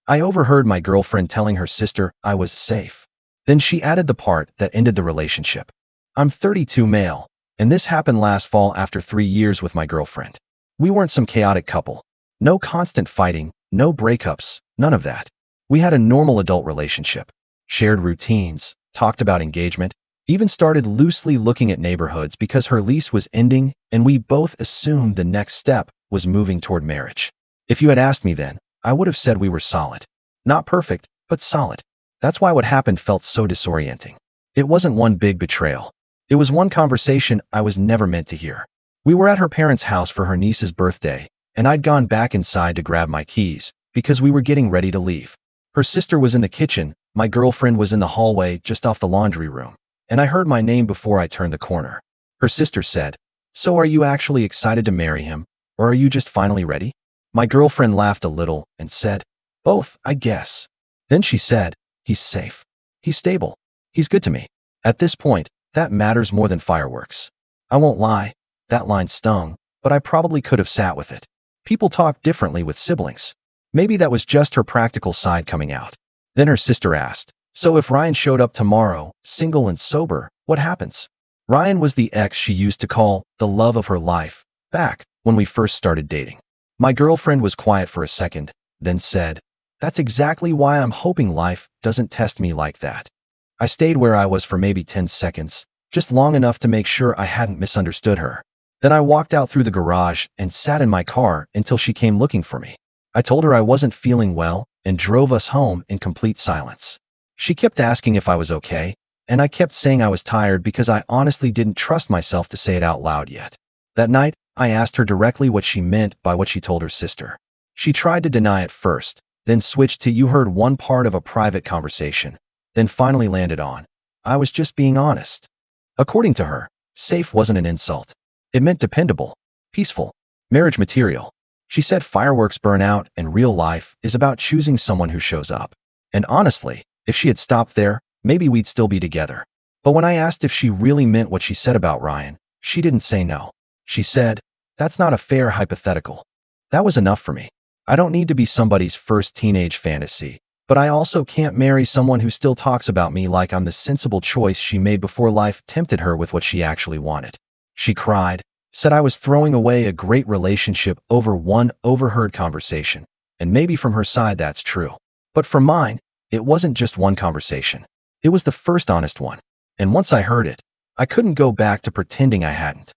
I overheard my girlfriend telling her sister I was safe. Then she added the part that ended the relationship. I'm 32 male, and this happened last fall after 3 years with my girlfriend. We weren't some chaotic couple. No constant fighting, no breakups, none of that. We had a normal adult relationship, shared routines, talked about engagement, even started loosely looking at neighborhoods because her lease was ending and we both assumed the next step was moving toward marriage. If you had asked me then, I would have said we were solid. Not perfect, but solid. That's why what happened felt so disorienting. It wasn't one big betrayal. It was one conversation I was never meant to hear. We were at her parents' house for her niece's birthday, and I'd gone back inside to grab my keys because we were getting ready to leave. Her sister was in the kitchen, my girlfriend was in the hallway just off the laundry room, and I heard my name before I turned the corner. Her sister said, "So are you actually excited to marry him, or are you just finally ready?" My girlfriend laughed a little and said, "Both, I guess." Then she said, "He's safe. He's stable. He's good to me." At this point, that matters more than fireworks. I won't lie, that line stung, but I probably could have sat with it. People talk differently with siblings. Maybe that was just her practical side coming out. Then her sister asked, "So if Ryan showed up tomorrow, single and sober, what happens?" Ryan was the ex she used to call the love of her life, back when we first started dating. My girlfriend was quiet for a second, then said, "That's exactly why I'm hoping life doesn't test me like that." I stayed where I was for maybe 10 seconds, just long enough to make sure I hadn't misunderstood her. Then I walked out through the garage and sat in my car until she came looking for me. I told her I wasn't feeling well and drove us home in complete silence. She kept asking if I was okay, and I kept saying I was tired because I honestly didn't trust myself to say it out loud yet. That night, I asked her directly what she meant by what she told her sister. She tried to deny it first, then switched to "you heard one part of a private conversation," then finally landed on, "I was just being honest." According to her, safe wasn't an insult. It meant dependable, peaceful, marriage material. She said fireworks burn out and real life is about choosing someone who shows up. And honestly, if she had stopped there, maybe we'd still be together. But when I asked if she really meant what she said about Ryan, she didn't say no. She said, "That's not a fair hypothetical." That was enough for me. I don't need to be somebody's first teenage fantasy, but I also can't marry someone who still talks about me like I'm the sensible choice she made before life tempted her with what she actually wanted. She cried, said I was throwing away a great relationship over one overheard conversation, and maybe from her side that's true. But from mine, it wasn't just one conversation. It was the first honest one. And once I heard it, I couldn't go back to pretending I hadn't.